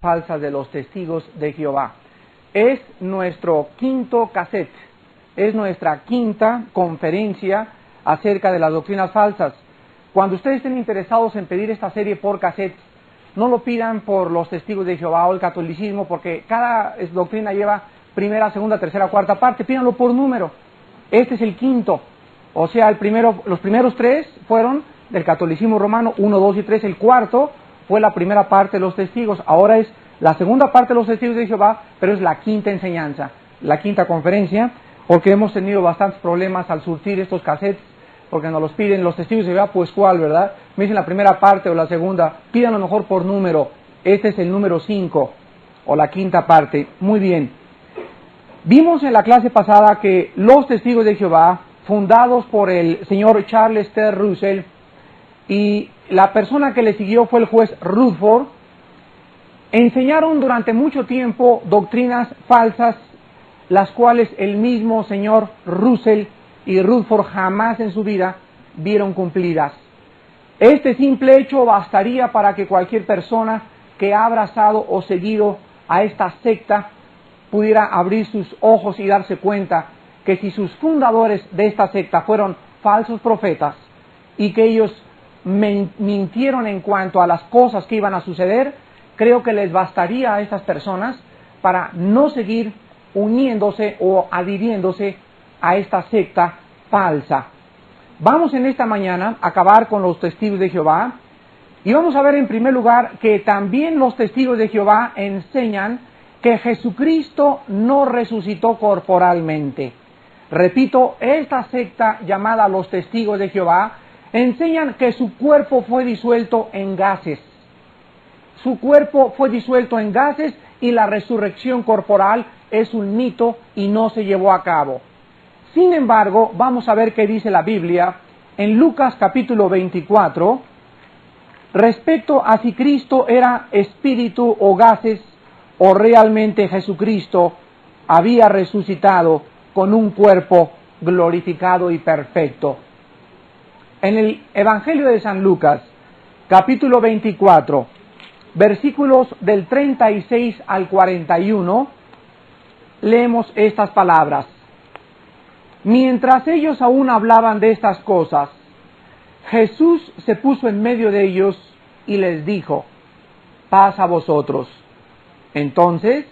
falsas de los testigos de Jehová. Es nuestro quinto cassette, es nuestra quinta conferencia acerca de las doctrinas falsas. Cuando ustedes estén interesados en pedir esta serie por cassette, no lo pidan por los testigos de Jehová o el catolicismo, porque cada doctrina lleva primera, segunda, tercera, cuarta parte. Pídanlo por número. Este es el quinto. O sea, los primeros tres fueron del catolicismo romano, 1, 2 y 3. El cuarto fue la primera parte de los testigos. Ahora es la segunda parte de los testigos de Jehová, pero es la quinta enseñanza, la quinta conferencia, porque hemos tenido bastantes problemas al surtir estos cassettes, porque nos los piden los testigos de Jehová, pues ¿cuál, verdad? Me dicen la primera parte o la segunda, pídanlo mejor por número. Este es el número 5, o la quinta parte. Muy bien. Vimos en la clase pasada que los testigos de Jehová, fundados por el señor Charles T. Russell, y la persona que le siguió fue el juez Rutherford, enseñaron durante mucho tiempo doctrinas falsas, las cuales el mismo señor Russell y Rutherford jamás en su vida vieron cumplidas. Este simple hecho bastaría para que cualquier persona que ha abrazado o seguido a esta secta pudiera abrir sus ojos y darse cuenta que si sus fundadores de esta secta fueron falsos profetas y que ellos mintieron en cuanto a las cosas que iban a suceder, creo que les bastaría a estas personas para no seguir uniéndose o adhiriéndose a esta secta falsa. Vamos en esta mañana a acabar con los testigos de Jehová y vamos a ver en primer lugar que también los testigos de Jehová enseñan que Jesucristo no resucitó corporalmente. Repito, esta secta llamada los testigos de Jehová enseñan que su cuerpo fue disuelto en gases. Su cuerpo fue disuelto en gases y la resurrección corporal es un mito y no se llevó a cabo. Sin embargo, vamos a ver qué dice la Biblia en Lucas capítulo 24 respecto a si Cristo era espíritu o gases o realmente Jesucristo había resucitado con un cuerpo glorificado y perfecto. En el Evangelio de San Lucas, capítulo 24, versículos del 36 al 41, leemos estas palabras. Mientras ellos aún hablaban de estas cosas, Jesús se puso en medio de ellos y les dijo, paz a vosotros. Entonces,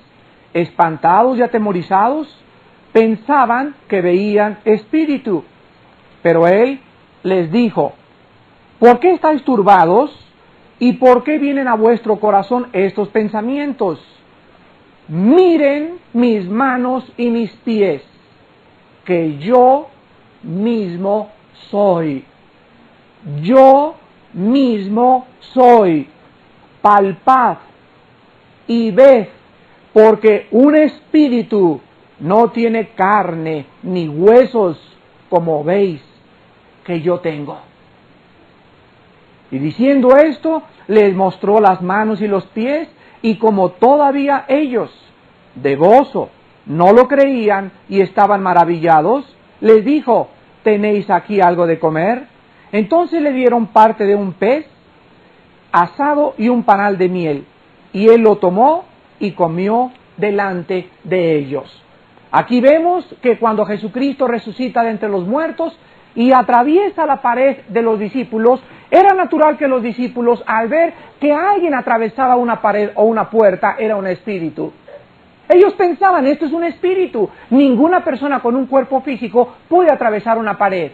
espantados y atemorizados, pensaban que veían espíritu. Pero él les dijo, ¿por qué estáis turbados? ¿Y por qué vienen a vuestro corazón estos pensamientos? Miren mis manos y mis pies, que yo mismo soy. Yo mismo soy. Palpad y ved, porque un espíritu no tiene carne ni huesos, como veis que yo tengo. Y diciendo esto, les mostró las manos y los pies, y como todavía ellos, de gozo, no lo creían y estaban maravillados, les dijo, ¿tenéis aquí algo de comer? Entonces le dieron parte de un pez asado y un panal de miel, y él lo tomó y comió delante de ellos. Aquí vemos que cuando Jesucristo resucita de entre los muertos y atraviesa la pared de los discípulos, era natural que los discípulos, al ver que alguien atravesaba una pared o una puerta, era un espíritu. Ellos pensaban, esto es un espíritu. Ninguna persona con un cuerpo físico puede atravesar una pared.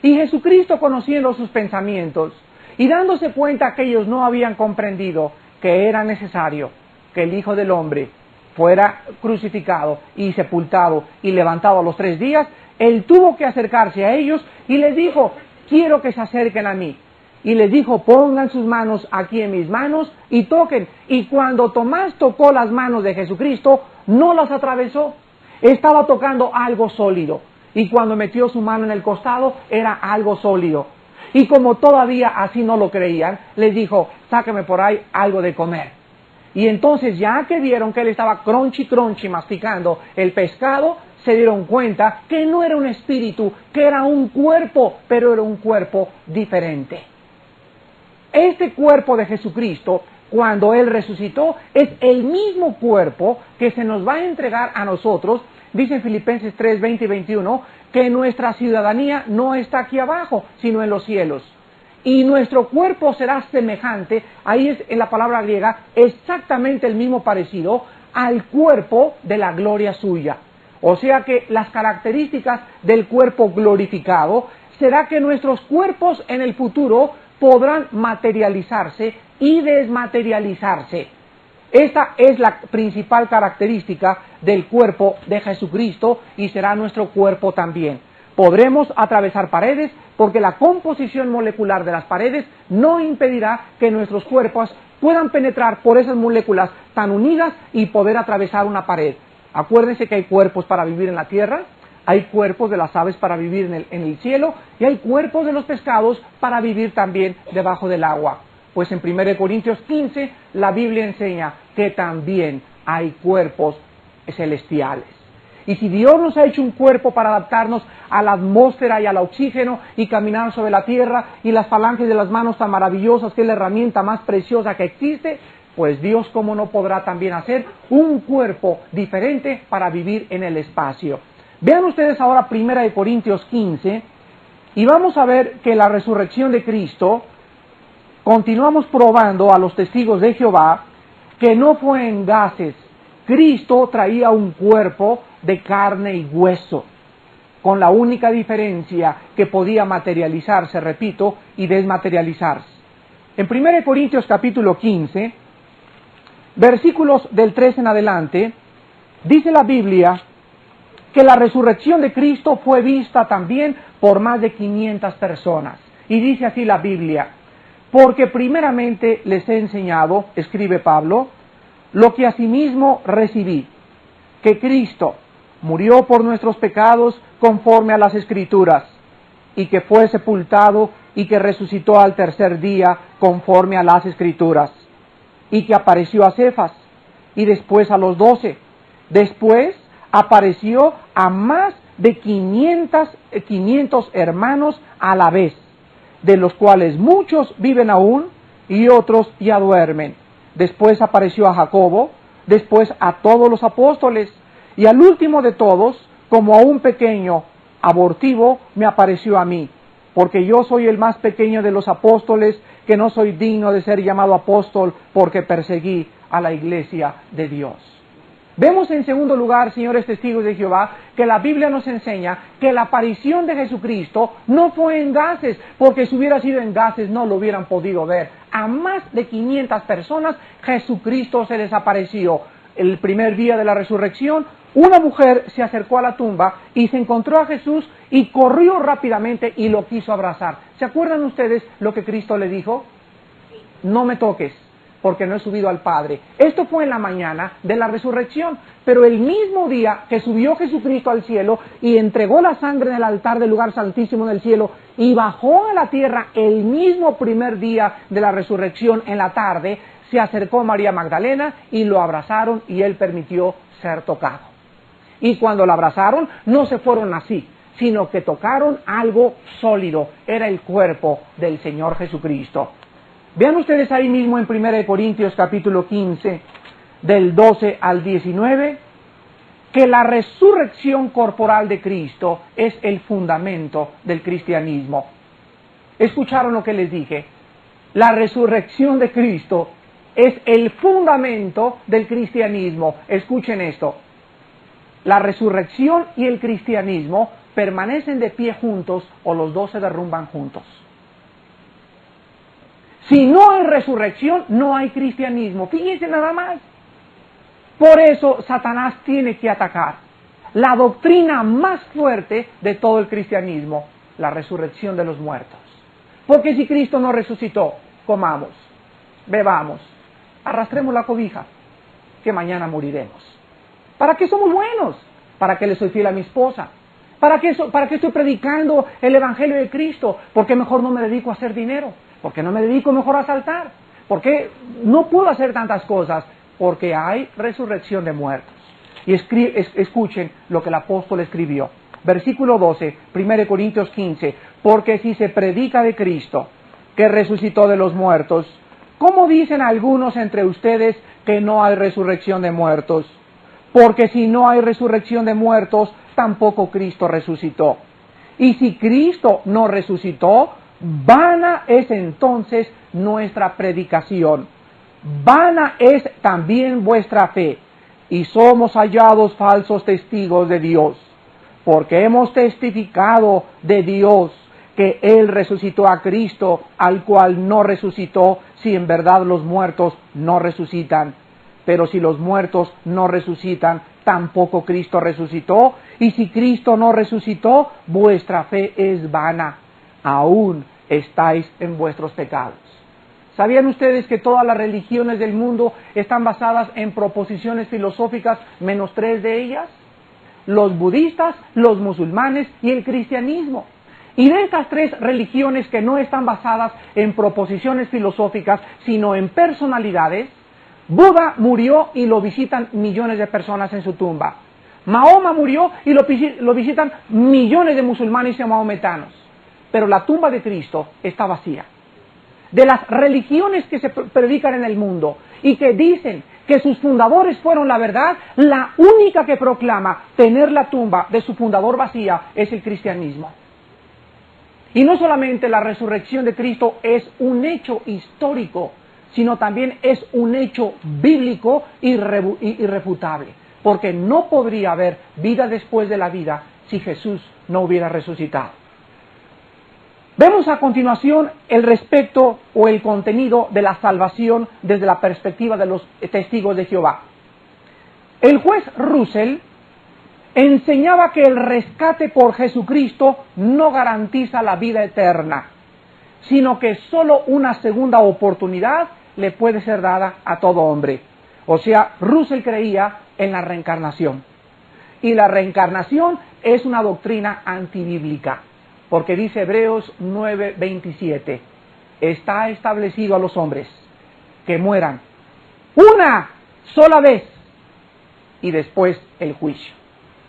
Y Jesucristo, conociendo sus pensamientos y dándose cuenta que ellos no habían comprendido que era necesario que el Hijo del Hombre fuera crucificado y sepultado y levantado a los 3 días, él tuvo que acercarse a ellos y les dijo, quiero que se acerquen a mí. Y les dijo, pongan sus manos aquí en mis manos y toquen. Y cuando Tomás tocó las manos de Jesucristo, no las atravesó. Estaba tocando algo sólido. Y cuando metió su mano en el costado, era algo sólido. Y como todavía así no lo creían, les dijo, sáqueme por ahí algo de comer. Y entonces, ya que vieron que él estaba crunchy masticando el pescado, se dieron cuenta que no era un espíritu, que era un cuerpo, pero era un cuerpo diferente. Este cuerpo de Jesucristo cuando Él resucitó, es el mismo cuerpo que se nos va a entregar a nosotros. Dice en Filipenses 3, 20 y 21, que nuestra ciudadanía no está aquí abajo, sino en los cielos. Y nuestro cuerpo será semejante, ahí es en la palabra griega, exactamente el mismo parecido al cuerpo de la gloria suya. O sea que las características del cuerpo glorificado será que nuestros cuerpos en el futuro podrán materializarse y desmaterializarse. Esta es la principal característica del cuerpo de Jesucristo y será nuestro cuerpo también. Podremos atravesar paredes porque la composición molecular de las paredes no impedirá que nuestros cuerpos puedan penetrar por esas moléculas tan unidas y poder atravesar una pared. Acuérdense que hay cuerpos para vivir en la tierra, hay cuerpos de las aves para vivir en el cielo y hay cuerpos de los pescados para vivir también debajo del agua. Pues en 1 Corintios 15 la Biblia enseña que también hay cuerpos celestiales. Y si Dios nos ha hecho un cuerpo para adaptarnos a la atmósfera y al oxígeno y caminar sobre la tierra y las falanges de las manos tan maravillosas, que es la herramienta más preciosa que existe, pues Dios cómo no podrá también hacer un cuerpo diferente para vivir en el espacio. Vean ustedes ahora 1 Corintios 15 y vamos a ver que la resurrección de Cristo, continuamos probando a los testigos de Jehová que no fue en gases. Cristo traía un cuerpo de carne y hueso, con la única diferencia que podía materializarse, repito, y desmaterializarse. En 1 Corintios capítulo 15, versículos del 3 en adelante, dice la Biblia que la resurrección de Cristo fue vista también por más de 500 personas. Y dice así la Biblia: porque primeramente les he enseñado, escribe Pablo, lo que asimismo recibí, que Cristo murió por nuestros pecados conforme a las Escrituras, y que fue sepultado y que resucitó al tercer día conforme a las Escrituras, y que apareció a Cefas, y después a los 12. Después apareció a más de 500 hermanos a la vez, de los cuales muchos viven aún y otros ya duermen. Después apareció a Jacobo, después a todos los apóstoles, y al último de todos, como a un pequeño abortivo, me apareció a mí, porque yo soy el más pequeño de los apóstoles, que no soy digno de ser llamado apóstol, porque perseguí a la iglesia de Dios. Vemos en segundo lugar, señores testigos de Jehová, que la Biblia nos enseña que la aparición de Jesucristo no fue en gases, porque si hubiera sido en gases no lo hubieran podido ver. A más de 500 personas Jesucristo se les apareció. El primer día de la resurrección, una mujer se acercó a la tumba y se encontró a Jesús y corrió rápidamente y lo quiso abrazar. ¿Se acuerdan ustedes lo que Cristo le dijo? No me toques, porque no he subido al Padre. Esto fue en la mañana de la resurrección, pero el mismo día que subió Jesucristo al cielo y entregó la sangre en el altar del lugar santísimo del cielo y bajó a la tierra el mismo primer día de la resurrección en la tarde, se acercó María Magdalena y lo abrazaron y él permitió ser tocado. Y cuando lo abrazaron no se fueron así, sino que tocaron algo sólido, era el cuerpo del Señor Jesucristo. Vean ustedes ahí mismo en 1 Corintios capítulo 15, del 12 al 19, que la resurrección corporal de Cristo es el fundamento del cristianismo. ¿Escucharon lo que les dije? La resurrección de Cristo es el fundamento del cristianismo. Escuchen esto. La resurrección y el cristianismo permanecen de pie juntos o los dos se derrumban juntos. Si no hay resurrección, no hay cristianismo. Fíjense nada más. Por eso Satanás tiene que atacar la doctrina más fuerte de todo el cristianismo, la resurrección de los muertos. Porque si Cristo no resucitó, comamos, bebamos, arrastremos la cobija, que mañana moriremos. ¿Para qué somos buenos? ¿Para qué le soy fiel a mi esposa? ¿Para qué estoy predicando el Evangelio de Cristo? ¿Por qué mejor no me dedico a hacer dinero? ¿Por qué no me dedico mejor a saltar? ¿Por qué no puedo hacer tantas cosas? Porque hay resurrección de muertos. Y escuchen lo que el apóstol escribió. Versículo 12, 1 Corintios 15. Porque si se predica de Cristo, que resucitó de los muertos, ¿cómo dicen algunos entre ustedes que no hay resurrección de muertos? Porque si no hay resurrección de muertos, tampoco Cristo resucitó. Y si Cristo no resucitó, vana es entonces nuestra predicación. Vana es también vuestra fe. Y somos hallados falsos testigos de Dios, porque hemos testificado de Dios que Él resucitó a Cristo, al cual no resucitó, si en verdad los muertos no resucitan. Pero si los muertos no resucitan, tampoco Cristo resucitó. Y si Cristo no resucitó, vuestra fe es vana. Aún estáis en vuestros pecados. ¿Sabían ustedes que todas las religiones del mundo están basadas en proposiciones filosóficas, menos 3 de ellas? Los budistas, los musulmanes y el cristianismo. Y de estas 3 religiones que no están basadas en proposiciones filosóficas, sino en personalidades, Buda murió y lo visitan millones de personas en su tumba. Mahoma murió y lo visitan millones de musulmanes y mahometanos. Pero la tumba de Cristo está vacía. De las religiones que se predican en el mundo y que dicen que sus fundadores fueron la verdad, la única que proclama tener la tumba de su fundador vacía es el cristianismo. Y no solamente la resurrección de Cristo es un hecho histórico, sino también es un hecho bíblico irrefutable, porque no podría haber vida después de la vida si Jesús no hubiera resucitado. Vemos a continuación el respecto o el contenido de la salvación desde la perspectiva de los testigos de Jehová. El juez Russell enseñaba que el rescate por Jesucristo no garantiza la vida eterna, sino que solo una segunda oportunidad le puede ser dada a todo hombre. O sea, Russell creía en la reencarnación. Y la reencarnación es una doctrina antibíblica. Porque dice Hebreos 9:27, está establecido a los hombres que mueran una sola vez y después el juicio.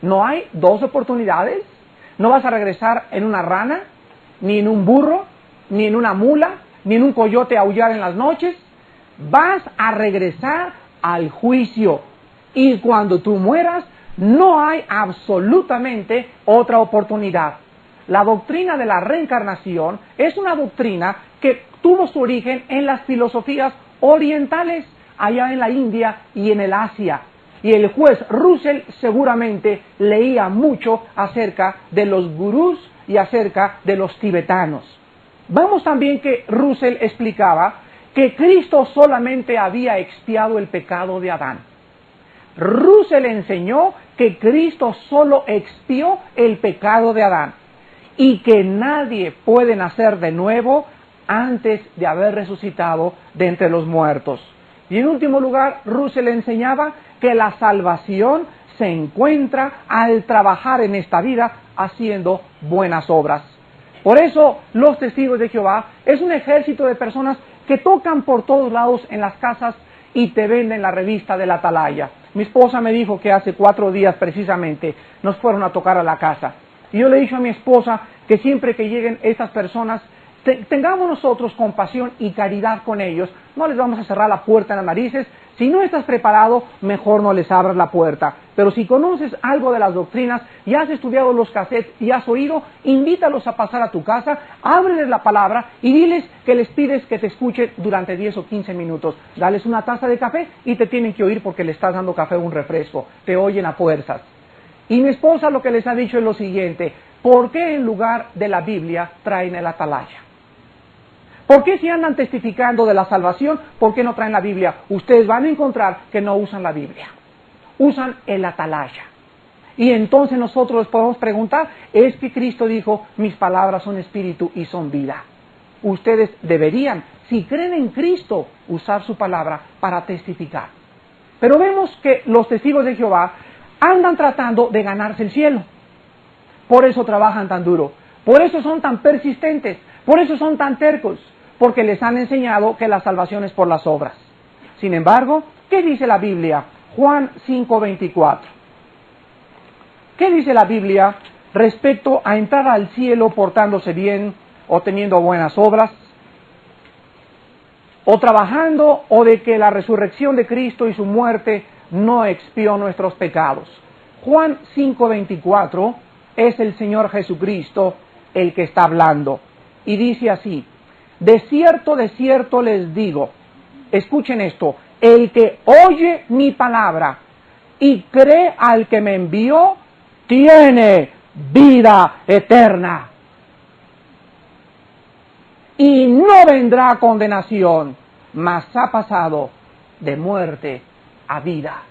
No hay 2 oportunidades, no vas a regresar en una rana, ni en un burro, ni en una mula, ni en un coyote a aullar en las noches, vas a regresar al juicio. Y cuando tú mueras, no hay absolutamente otra oportunidad. La doctrina de la reencarnación es una doctrina que tuvo su origen en las filosofías orientales, allá en la India y en el Asia. Y el juez Russell seguramente leía mucho acerca de los gurús y acerca de los tibetanos. Vamos también que Russell explicaba que Cristo solamente había expiado el pecado de Adán. Russell enseñó que Cristo solo expió el pecado de Adán y que nadie puede nacer de nuevo antes de haber resucitado de entre los muertos. Y en último lugar, Russell enseñaba que la salvación se encuentra al trabajar en esta vida haciendo buenas obras. Por eso, los testigos de Jehová es un ejército de personas que tocan por todos lados en las casas y te venden la revista de la Atalaya. Mi esposa me dijo que hace 4 días precisamente nos fueron a tocar a la casa. Y yo le he dicho a mi esposa que siempre que lleguen estas personas, tengamos nosotros compasión y caridad con ellos. No les vamos a cerrar la puerta en las narices. Si no estás preparado, mejor no les abras la puerta. Pero si conoces algo de las doctrinas y has estudiado los cassettes y has oído, invítalos a pasar a tu casa, ábreles la palabra y diles que les pides que te escuchen durante 10 o 15 minutos. Dales una taza de café y te tienen que oír porque le estás dando café o un refresco. Te oyen a fuerzas. Y mi esposa lo que les ha dicho es lo siguiente: ¿por qué en lugar de la Biblia traen el Atalaya? ¿Por qué si andan testificando de la salvación, por qué no traen la Biblia? Ustedes van a encontrar que no usan la Biblia, usan el Atalaya. Y entonces nosotros les podemos preguntar, es que Cristo dijo, mis palabras son espíritu y son vida. Ustedes deberían, si creen en Cristo, usar su palabra para testificar. Pero vemos que los testigos de Jehová andan tratando de ganarse el cielo. Por eso trabajan tan duro, por eso son tan persistentes, por eso son tan tercos, porque les han enseñado que la salvación es por las obras. Sin embargo, ¿qué dice la Biblia? Juan 5:24. ¿Qué dice la Biblia respecto a entrar al cielo portándose bien o teniendo buenas obras? o trabajando, o de que la resurrección de Cristo y su muerte no expió nuestros pecados. Juan 5:24 es el Señor Jesucristo el que está hablando. Y dice así: de cierto les digo, escuchen esto, el que oye mi palabra y cree al que me envió, tiene vida eterna. Y no vendrá condenación, mas ha pasado de muerte a vida.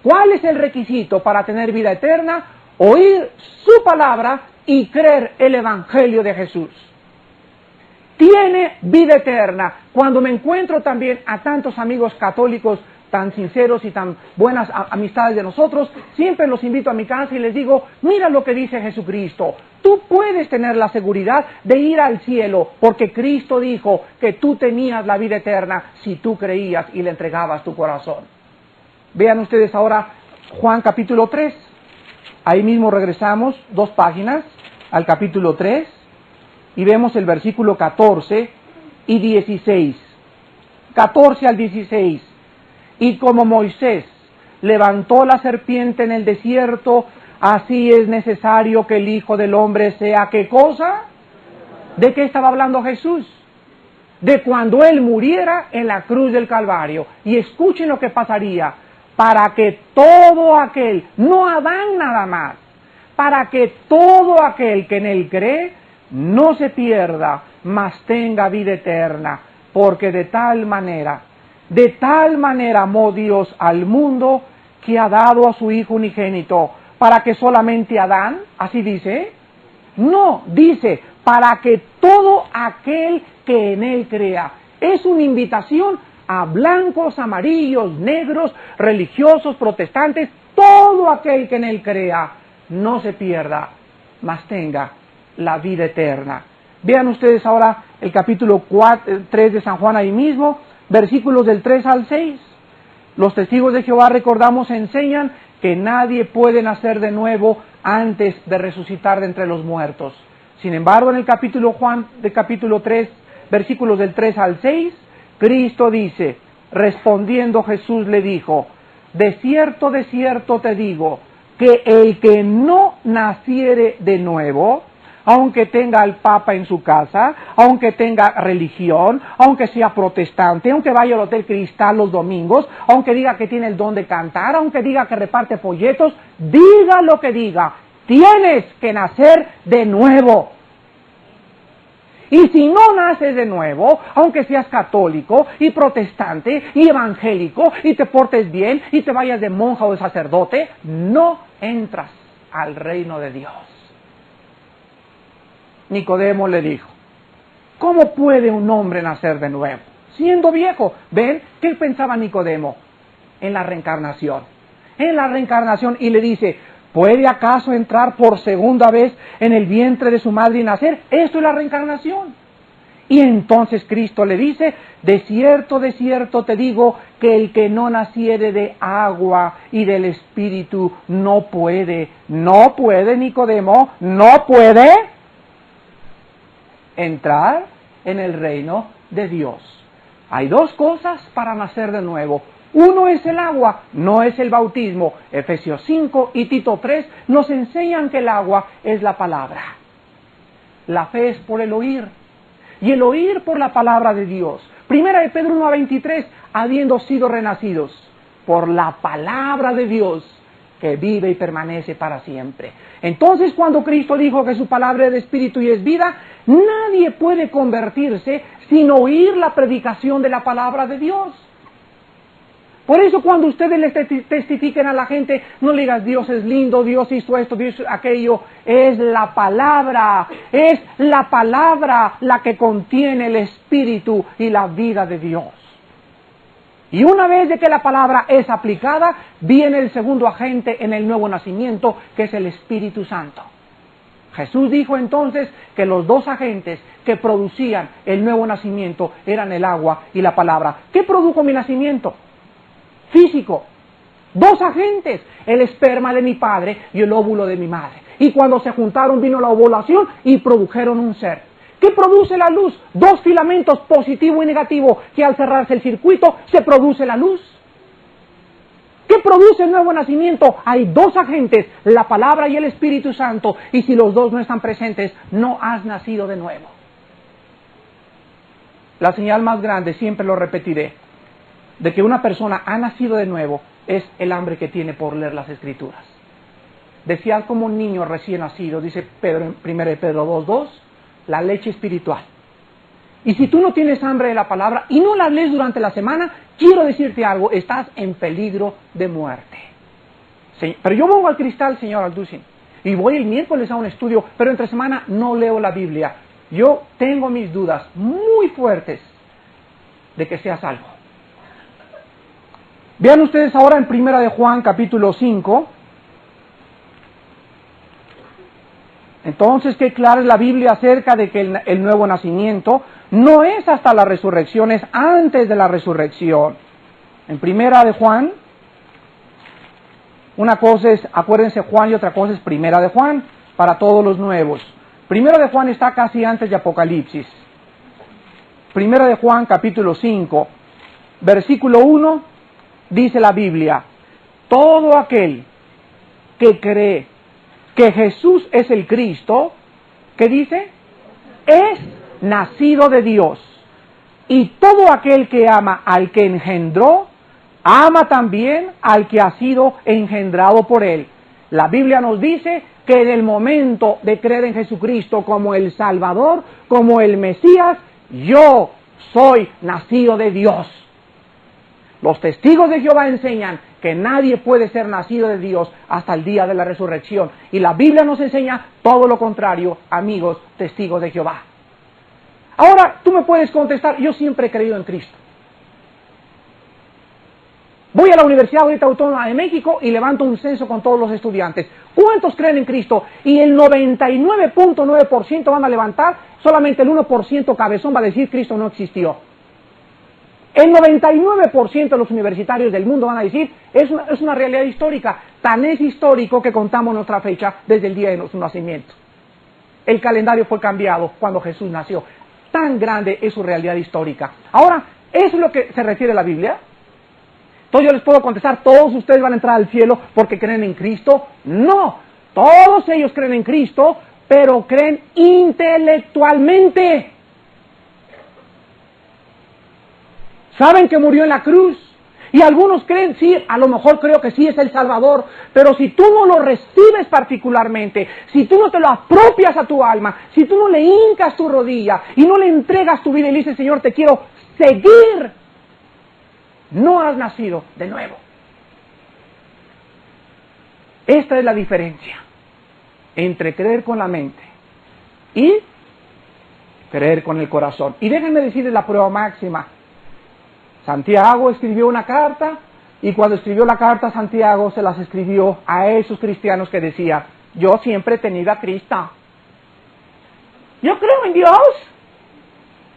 ¿Cuál es el requisito para tener vida eterna? Oír su palabra y creer el Evangelio de Jesús. Tiene vida eterna. Cuando me encuentro también a tantos amigos católicos tan sinceros y tan buenas amistades de nosotros, siempre los invito a mi casa y les digo, mira lo que dice Jesucristo. Tú puedes tener la seguridad de ir al cielo, porque Cristo dijo que tú tenías la vida eterna si tú creías y le entregabas tu corazón. Vean ustedes ahora Juan capítulo 3. Ahí mismo regresamos 2 páginas al capítulo 3 y vemos el versículo 14 y 16. 14 al 16. Y como Moisés levantó la serpiente en el desierto, así es necesario que el Hijo del Hombre sea, ¿qué cosa? ¿De qué estaba hablando Jesús? De cuando Él muriera en la cruz del Calvario. Y escuchen lo que pasaría. Para que todo aquel, no Adán nada más, para que todo aquel que en Él cree, no se pierda, mas tenga vida eterna. Porque de tal manera amó Dios al mundo, que ha dado a su Hijo unigénito, para que solamente Adán, así dice, no, dice, para que todo aquel que en Él crea. Es una invitación a blancos, amarillos, negros, religiosos, protestantes, todo aquel que en Él crea, no se pierda, mas tenga la vida eterna. Vean ustedes ahora el capítulo 3 de San Juan ahí mismo, versículos del 3 al 6. Los testigos de Jehová, recordamos, enseñan que nadie puede nacer de nuevo antes de resucitar de entre los muertos. Sin embargo, en el capítulo 3, versículos del 3 al 6, Cristo dice, respondiendo Jesús le dijo, de cierto te digo, que el que no naciere de nuevo, aunque tenga al Papa en su casa, aunque tenga religión, aunque sea protestante, aunque vaya al Hotel Cristal los domingos, aunque diga que tiene el don de cantar, aunque diga que reparte folletos, diga lo que diga, tienes que nacer de nuevo. Y si no naces de nuevo, aunque seas católico y protestante y evangélico y te portes bien y te vayas de monja o de sacerdote, no entras al reino de Dios. Nicodemo le dijo, ¿cómo puede un hombre nacer de nuevo? Siendo viejo. ¿Ven? ¿Qué pensaba Nicodemo? En la reencarnación. En la reencarnación. Y le dice, ¿puede acaso entrar por segunda vez en el vientre de su madre y nacer? Esto es la reencarnación. Y entonces Cristo le dice, de cierto te digo, que el que no naciere de agua y del Espíritu no puede, Nicodemo, no puede entrar en el reino de Dios. Hay 2 cosas para nacer de nuevo. Uno es el agua, no es el bautismo. Efesios 5 y Tito 3 nos enseñan que el agua es la palabra. La fe es por el oír, y el oír por la palabra de Dios. Primera de Pedro 1:23, habiendo sido renacidos por la palabra de Dios, que vive y permanece para siempre. Entonces, cuando Cristo dijo que su palabra es de espíritu y es vida, nadie puede convertirse sin oír la predicación de la palabra de Dios. Por eso cuando ustedes les testifiquen a la gente, no le digas Dios es lindo, Dios hizo esto, Dios hizo aquello. Es la palabra la que contiene el espíritu y la vida de Dios. Y una vez de que la palabra es aplicada, viene el segundo agente en el nuevo nacimiento, que es el Espíritu Santo. Jesús dijo entonces que los 2 agentes que producían el nuevo nacimiento eran el agua y la palabra. ¿Qué produjo mi nacimiento? Físico. 2 agentes, el esperma de mi padre y el óvulo de mi madre. Y cuando se juntaron vino la ovulación y produjeron un ser. ¿Qué produce la luz? Dos filamentos, positivo y negativo, que al cerrarse el circuito se produce la luz. ¿Qué produce el nuevo nacimiento? Hay dos agentes, la palabra y el Espíritu Santo, y si los dos no están presentes, no has nacido de nuevo. La señal más grande, siempre lo repetiré, de que una persona ha nacido de nuevo es el hambre que tiene por leer las Escrituras. Desead como un niño recién nacido, dice Pedro en 1 Pedro 2:2, la leche espiritual. Y si tú no tienes hambre de la palabra y no la lees durante la semana, quiero decirte algo, estás en peligro de muerte. Sí, pero yo vengo al cristal, señor Alducin, y voy el miércoles a un estudio, pero entre semana no leo la Biblia. Yo tengo mis dudas muy fuertes de que sea salvo. Vean ustedes ahora en 1 de Juan capítulo 5. Entonces, qué clara es la Biblia acerca de que el nuevo nacimiento no es hasta la resurrección, es antes de la resurrección. En 1 de Juan, una cosa es, acuérdense Juan, y otra cosa es 1 de Juan, para todos los nuevos. 1 de Juan está casi antes de Apocalipsis. 1 de Juan capítulo 5, versículo 1, dice la Biblia, todo aquel que cree que Jesús es el Cristo, ¿qué dice? Es nacido de Dios. Y todo aquel que ama al que engendró, ama también al que ha sido engendrado por él. La Biblia nos dice que en el momento de creer en Jesucristo como el Salvador, como el Mesías, yo soy nacido de Dios. Los testigos de Jehová enseñan que nadie puede ser nacido de Dios hasta el día de la resurrección. Y la Biblia nos enseña todo lo contrario, amigos, testigos de Jehová. Ahora, tú me puedes contestar, yo siempre he creído en Cristo. Voy a la Universidad Autónoma de México y levanto un censo con todos los estudiantes. ¿Cuántos creen en Cristo? Y el 99.9% van a levantar, solamente el 1% cabezón va a decir Cristo no existió. El 99% de los universitarios del mundo van a decir, es una realidad histórica. Tan es histórico que contamos nuestra fecha desde el día de su nacimiento. El calendario fue cambiado cuando Jesús nació. Tan grande es su realidad histórica. Ahora, ¿eso es lo que se refiere a la Biblia? Entonces yo les puedo contestar, ¿todos ustedes van a entrar al cielo porque creen en Cristo? No, todos ellos creen en Cristo, pero creen intelectualmente. Saben que murió en la cruz. Y algunos creen, sí, a lo mejor creo que sí es el Salvador, pero si tú no lo recibes particularmente, si tú no te lo apropias a tu alma, si tú no le hincas tu rodilla y no le entregas tu vida y le dices, Señor, te quiero seguir, no has nacido de nuevo. Esta es la diferencia entre creer con la mente y creer con el corazón. Y déjenme decirles la prueba máxima. Santiago escribió una carta y cuando escribió la carta Santiago se las escribió a esos cristianos que decía, yo siempre he tenido a Cristo. Yo creo en Dios.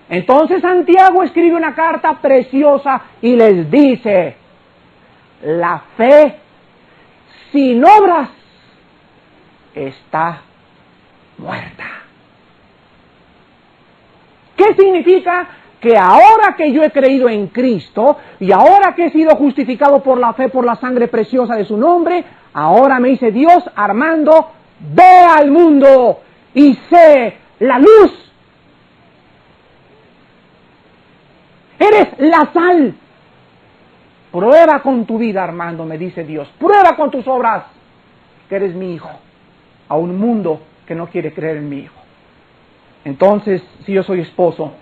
Entonces Santiago escribe una carta preciosa y les dice, la fe sin obras está muerta. ¿Qué significa? Que ahora que yo he creído en Cristo y ahora que he sido justificado por la fe, por la sangre preciosa de su nombre, ahora me dice Dios, Armando, ve al mundo y sé la luz. Eres la sal. Prueba con tu vida, Armando, me dice Dios. Prueba con tus obras que eres mi hijo. A un mundo que no quiere creer en mi hijo. Entonces, si yo soy esposo,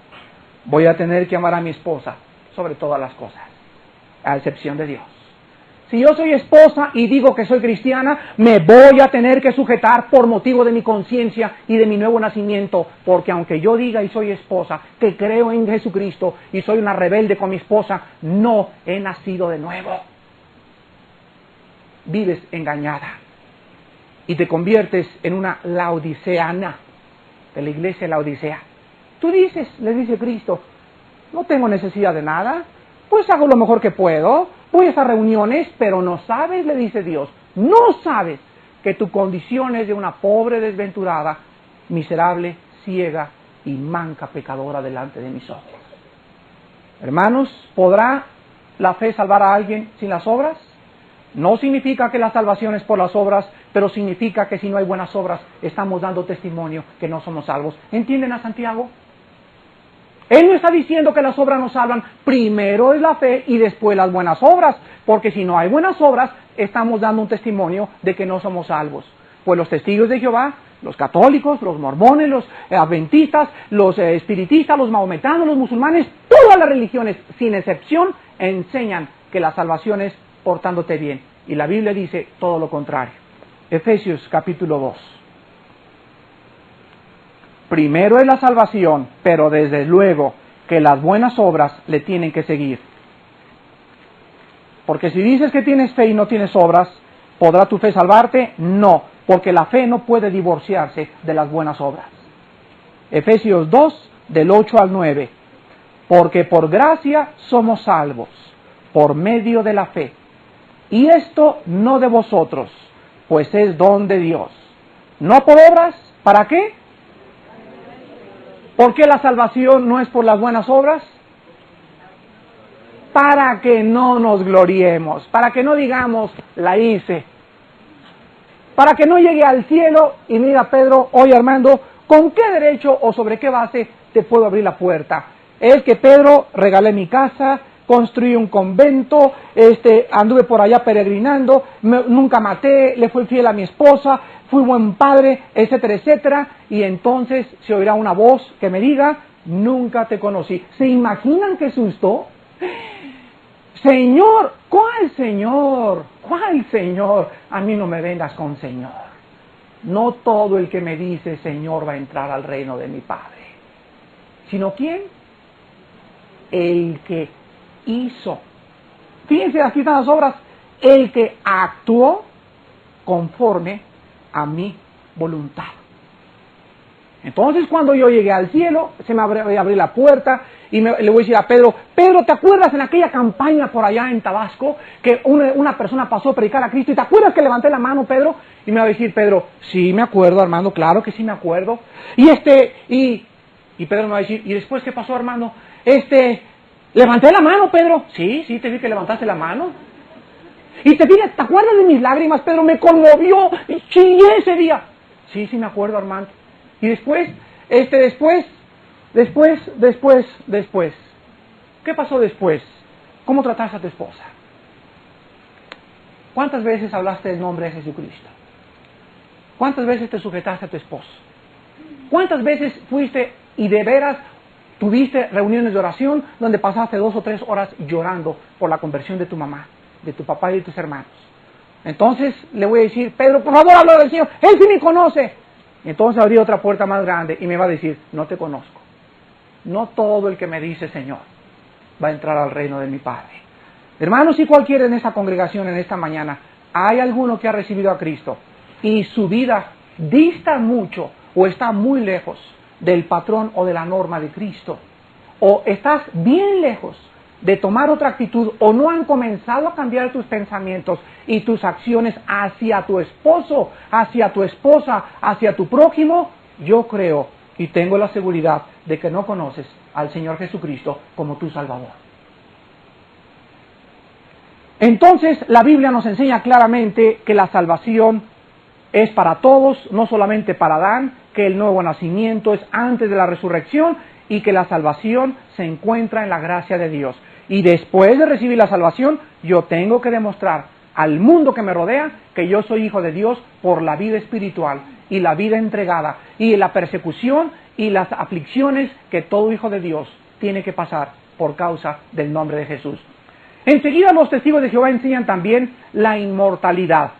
voy a tener que amar a mi esposa sobre todas las cosas, a excepción de Dios. Si yo soy esposa y digo que soy cristiana, me voy a tener que sujetar por motivo de mi conciencia y de mi nuevo nacimiento, porque aunque yo diga y soy esposa, que creo en Jesucristo y soy una rebelde con mi esposa, no he nacido de nuevo. Vives engañada y te conviertes en una laodiceana de la iglesia de Laodicea. Tú dices, le dice Cristo, no tengo necesidad de nada, pues hago lo mejor que puedo, voy a esas reuniones, pero no sabes, le dice Dios, no sabes que tu condición es de una pobre desventurada, miserable, ciega y manca pecadora delante de mis ojos. Hermanos, ¿podrá la fe salvar a alguien sin las obras? No significa que la salvación es por las obras, pero significa que si no hay buenas obras, estamos dando testimonio que no somos salvos. ¿Entienden a Santiago? Él no está diciendo que las obras nos salvan, primero es la fe y después las buenas obras, porque si no hay buenas obras, estamos dando un testimonio de que no somos salvos. Pues los testigos de Jehová, los católicos, los mormones, los adventistas, los espiritistas, los mahometanos, los musulmanes, todas las religiones, sin excepción, enseñan que la salvación es portándote bien. Y la Biblia dice todo lo contrario. Efesios capítulo 2. Primero es la salvación, pero desde luego que las buenas obras le tienen que seguir. Porque si dices que tienes fe y no tienes obras, ¿podrá tu fe salvarte? No, porque la fe no puede divorciarse de las buenas obras. Efesios 2, del 8 al 9. Porque por gracia somos salvos, por medio de la fe. Y esto no de vosotros, pues es don de Dios. No por obras, ¿para qué? ¿Por qué la salvación no es por las buenas obras? Para que no nos gloriemos, para que no digamos, la hice. Para que no llegue al cielo y me diga Pedro, oye Armando, ¿con qué derecho o sobre qué base te puedo abrir la puerta? Es que Pedro, regalé mi casa, construí un convento, anduve por allá peregrinando, nunca maté, le fui fiel a mi esposa, fui buen padre, etcétera, etcétera, y entonces se oirá una voz que me diga, nunca te conocí. ¿Se imaginan qué susto? Señor, ¿cuál Señor? ¿Cuál Señor? A mí no me vengas con Señor. No todo el que me dice Señor va a entrar al reino de mi Padre. ¿Sino quién? El que hizo. Fíjense, aquí están las obras. El que actuó conforme a mi voluntad. Entonces cuando yo llegué al cielo, se me abrió la puerta y le voy a decir a Pedro, Pedro, ¿te acuerdas en aquella campaña por allá en Tabasco que una persona pasó a predicar a Cristo? ¿Y te acuerdas que levanté la mano, Pedro? Y me va a decir Pedro, sí me acuerdo, Armando, claro que sí me acuerdo. Y Pedro me va a decir, ¿y después qué pasó, Armando? ¿Levanté la mano, Pedro? Sí, te vi que levantaste la mano. Y te acuerdas de mis lágrimas, Pedro? Me conmovió y chillé ese día. Sí, me acuerdo, Armando. Y después, después. ¿Qué pasó después? ¿Cómo trataste a tu esposa? ¿Cuántas veces hablaste del nombre de Jesucristo? ¿Cuántas veces te sujetaste a tu esposo? ¿Cuántas veces fuiste y de veras tuviste reuniones de oración donde pasaste 2 o 3 horas llorando por la conversión de tu mamá, de tu papá y de tus hermanos? Entonces le voy a decir, Pedro, por favor, habla del Señor, Él sí me conoce. Entonces abrí otra puerta más grande y me va a decir, no te conozco. No todo el que me dice Señor va a entrar al reino de mi Padre. Hermanos, si cualquiera en esta congregación, en esta mañana, hay alguno que ha recibido a Cristo y su vida dista mucho o está muy lejos del patrón o de la norma de Cristo, o estás bien lejos de tomar otra actitud, o no han comenzado a cambiar tus pensamientos y tus acciones hacia tu esposo, hacia tu esposa, hacia tu prójimo, yo creo y tengo la seguridad de que no conoces al Señor Jesucristo como tu Salvador. Entonces, la Biblia nos enseña claramente que la salvación es para todos, no solamente para Adán, que el nuevo nacimiento es antes de la resurrección y que la salvación se encuentra en la gracia de Dios. Y después de recibir la salvación, yo tengo que demostrar al mundo que me rodea que yo soy hijo de Dios por la vida espiritual y la vida entregada y la persecución y las aflicciones que todo hijo de Dios tiene que pasar por causa del nombre de Jesús. Enseguida los testigos de Jehová enseñan también la inmortalidad.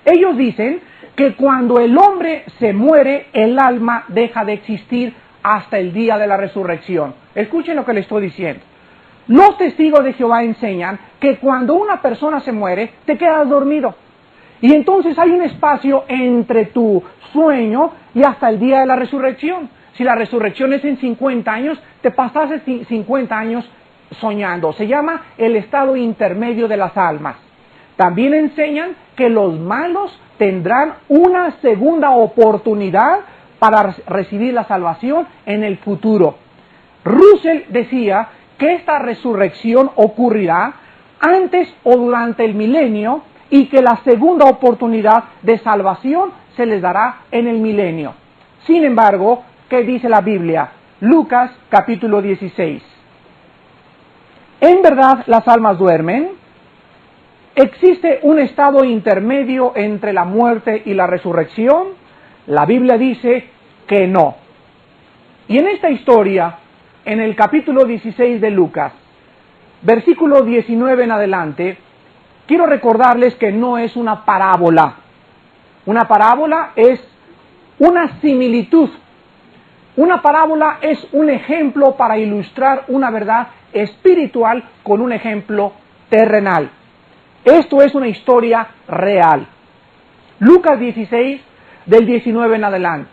Ellos dicen que cuando el hombre se muere, el alma deja de existir hasta el día de la resurrección. Escuchen lo que les estoy diciendo. Los testigos de Jehová enseñan que cuando una persona se muere, te quedas dormido. Y entonces hay un espacio entre tu sueño y hasta el día de la resurrección. Si la resurrección es en 50 años, te pasaste 50 años soñando. Se llama el estado intermedio de las almas. También enseñan que los malos tendrán una segunda oportunidad para recibir la salvación en el futuro. Russell decía que esta resurrección ocurrirá antes o durante el milenio y que la segunda oportunidad de salvación se les dará en el milenio. Sin embargo, ¿qué dice la Biblia? Lucas capítulo 16. ¿En verdad las almas duermen? ¿Existe un estado intermedio entre la muerte y la resurrección? La Biblia dice que no. Y en esta historia, en el capítulo 16 de Lucas, versículo 19 en adelante, quiero recordarles que no es una parábola. Una parábola es una similitud. Una parábola es un ejemplo para ilustrar una verdad espiritual con un ejemplo terrenal. Esto es una historia real. Lucas 16, del 19 en adelante.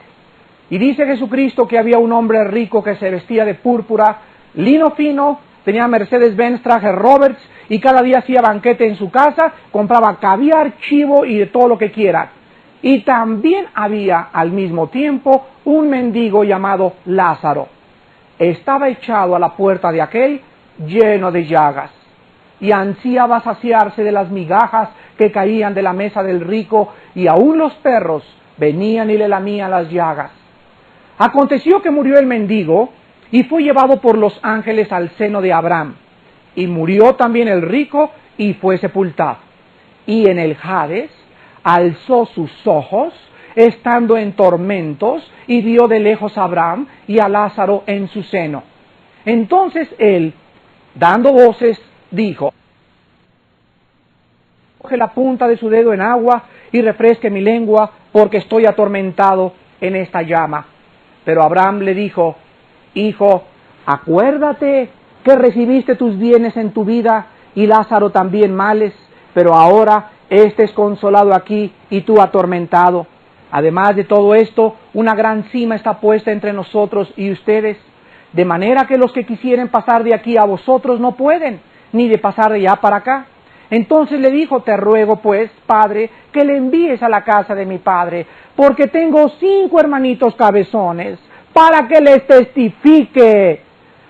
Y dice Jesucristo que había un hombre rico que se vestía de púrpura, lino fino, tenía Mercedes-Benz, traje Roberts, y cada día hacía banquete en su casa, compraba caviar, chivo y de todo lo que quiera. Y también había al mismo tiempo un mendigo llamado Lázaro. Estaba echado a la puerta de aquel, lleno de llagas, y ansiaba saciarse de las migajas que caían de la mesa del rico, y aún los perros venían y le lamían las llagas. Aconteció que murió el mendigo, y fue llevado por los ángeles al seno de Abraham. Y murió también el rico, y fue sepultado. Y en el Hades alzó sus ojos, estando en tormentos, y vio de lejos a Abraham y a Lázaro en su seno. Entonces él, dando voces, dijo: coge la punta de su dedo en agua y refresque mi lengua, porque estoy atormentado en esta llama. Pero Abraham le dijo: hijo, acuérdate que recibiste tus bienes en tu vida, y Lázaro también males, pero ahora éste es consolado aquí y tú atormentado. Además de todo esto, una gran sima está puesta entre nosotros y ustedes, de manera que los que quisieren pasar de aquí a vosotros no pueden, ni de pasar de allá para acá. Entonces le dijo: te ruego pues, padre, que le envíes a la casa de mi padre, porque tengo 5 hermanitos cabezones, para que les testifique,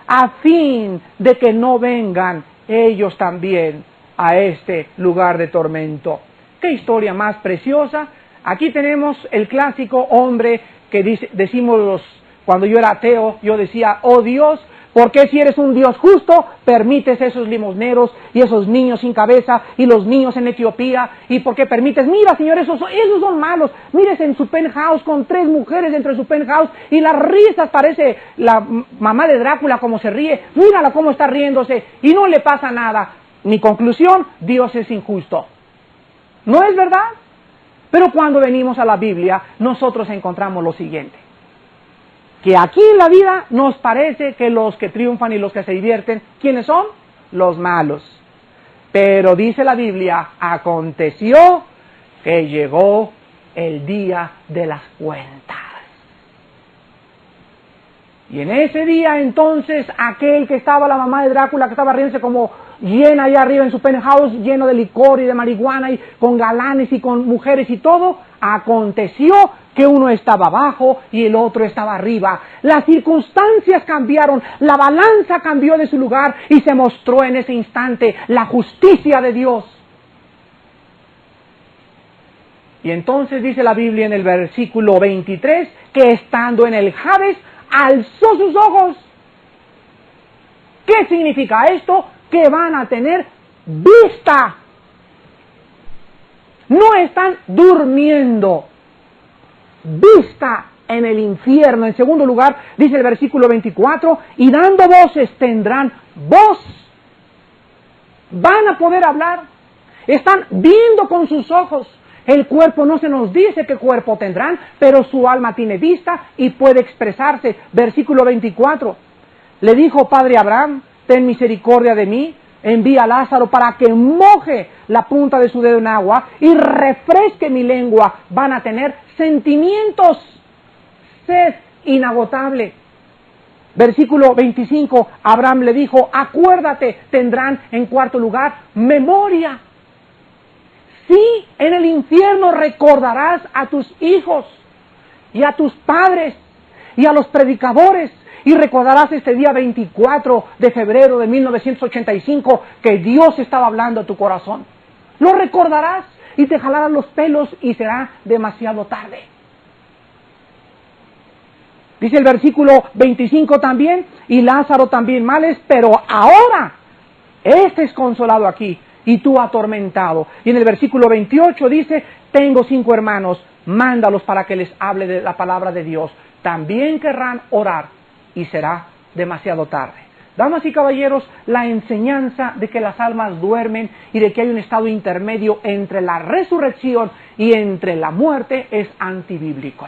a fin de que no vengan ellos también a este lugar de tormento. ¡Qué historia más preciosa! Aquí tenemos el clásico hombre que decimos cuando yo era ateo, yo decía: oh Dios, ¿por qué si eres un Dios justo, permites esos limosneros y esos niños sin cabeza y los niños en Etiopía? ¿Y por qué permites? Mira, Señor, esos son malos. Mires en su penthouse con 3 mujeres dentro de su penthouse y las risas, parece la mamá de Drácula como se ríe. Mírala cómo está riéndose y no le pasa nada. Mi conclusión: Dios es injusto. ¿No es verdad? Pero cuando venimos a la Biblia, nosotros encontramos lo siguiente: que aquí en la vida nos parece que los que triunfan y los que se divierten, ¿quiénes son? Los malos. Pero dice la Biblia: aconteció que llegó el día de las cuentas. Y en ese día entonces aquel que estaba, la mamá de Drácula, que estaba riéndose como llena allá arriba en su penthouse, lleno de licor y de marihuana y con galanes y con mujeres y todo, aconteció que uno estaba abajo y el otro estaba arriba. Las circunstancias cambiaron, la balanza cambió de su lugar y se mostró en ese instante la justicia de Dios. Y entonces dice la Biblia en el versículo 23 que estando en el Hades alzó sus ojos. ¿Qué significa esto? Que van a tener vista. No están durmiendo. Vista en el infierno. En segundo lugar, dice el versículo 24, y dando voces tendrán voz. Van a poder hablar. Están viendo con sus ojos. El cuerpo no se nos dice qué cuerpo tendrán, pero su alma tiene vista y puede expresarse. Versículo 24. Le dijo: Padre Abraham, ten misericordia de mí, envía a Lázaro para que moje la punta de su dedo en agua y refresque mi lengua. Van a tener sentimientos, sed inagotable. Versículo 25, Abraham le dijo: acuérdate, tendrán en cuarto lugar memoria. Sí, en el infierno recordarás a tus hijos. y a tus padres y a los predicadores. Y recordarás este día 24 de febrero de 1985 que Dios estaba hablando a tu corazón. Lo recordarás y te jalarán los pelos y será demasiado tarde. Dice el versículo 25 también, y Lázaro también males, pero ahora este es consolado aquí y tú atormentado. Y en el versículo 28 dice, tengo 5 hermanos, mándalos para que les hable de la palabra de Dios. También querrán orar y será demasiado tarde. Damas y caballeros, la enseñanza de que las almas duermen y de que hay un estado intermedio entre la resurrección y entre la muerte es antibíblico.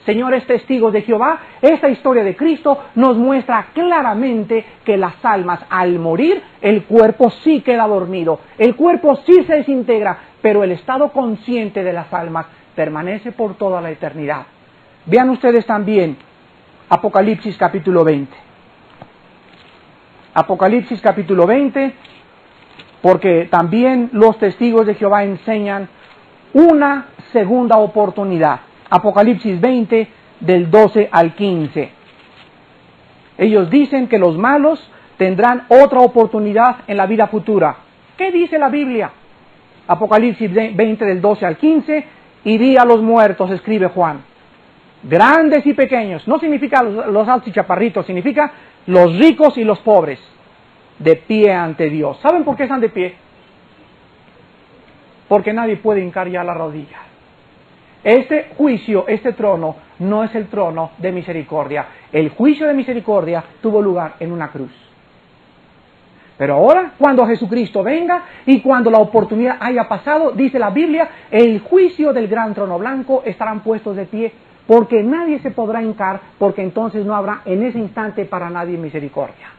Señores testigos de Jehová, esta historia de Cristo nos muestra claramente que las almas al morir, el cuerpo sí queda dormido, el cuerpo sí se desintegra, pero el estado consciente de las almas permanece por toda la eternidad. Vean ustedes también Apocalipsis capítulo 20. Apocalipsis capítulo 20, porque también los testigos de Jehová enseñan una segunda oportunidad. Apocalipsis 20, del 12 al 15. Ellos dicen que los malos tendrán otra oportunidad en la vida futura. ¿Qué dice la Biblia? Apocalipsis 20, del 12 al 15, y di a los muertos, escribe Juan, grandes y pequeños, no significa los altos y chaparritos, significa los ricos y los pobres, de pie ante Dios. ¿Saben por qué están de pie? Porque nadie puede hincar ya la rodilla. Este juicio, este trono, no es el trono de misericordia. El juicio de misericordia tuvo lugar en una cruz. Pero ahora, cuando Jesucristo venga y cuando la oportunidad haya pasado, dice la Biblia, el juicio del gran trono blanco estarán puestos de pie, porque nadie se podrá hincar, porque entonces no habrá en ese instante para nadie misericordia.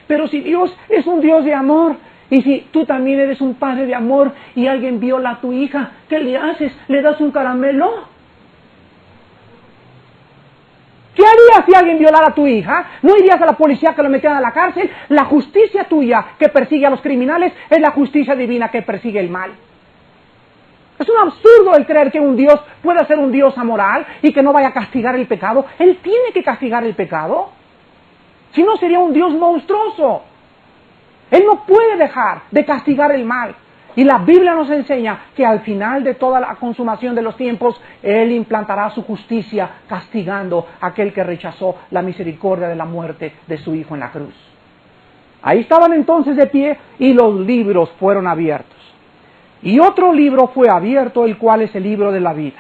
Pero si Dios es un Dios de amor, y si tú también eres un padre de amor y alguien viola a tu hija, ¿qué le haces? ¿Le das un caramelo? ¿Qué harías si alguien violara a tu hija? ¿No irías a la policía que lo metieran a la cárcel? La justicia tuya que persigue a los criminales es la justicia divina que persigue el mal. Es un absurdo el creer que un Dios pueda ser un Dios amoral y que no vaya a castigar el pecado. Él tiene que castigar el pecado. Si no, sería un Dios monstruoso. Él no puede dejar de castigar el mal. Y la Biblia nos enseña que al final de toda la consumación de los tiempos, Él implantará su justicia castigando a aquel que rechazó la misericordia de la muerte de su Hijo en la cruz. Ahí estaban entonces de pie y los libros fueron abiertos. Y otro libro fue abierto, el cual es el libro de la vida.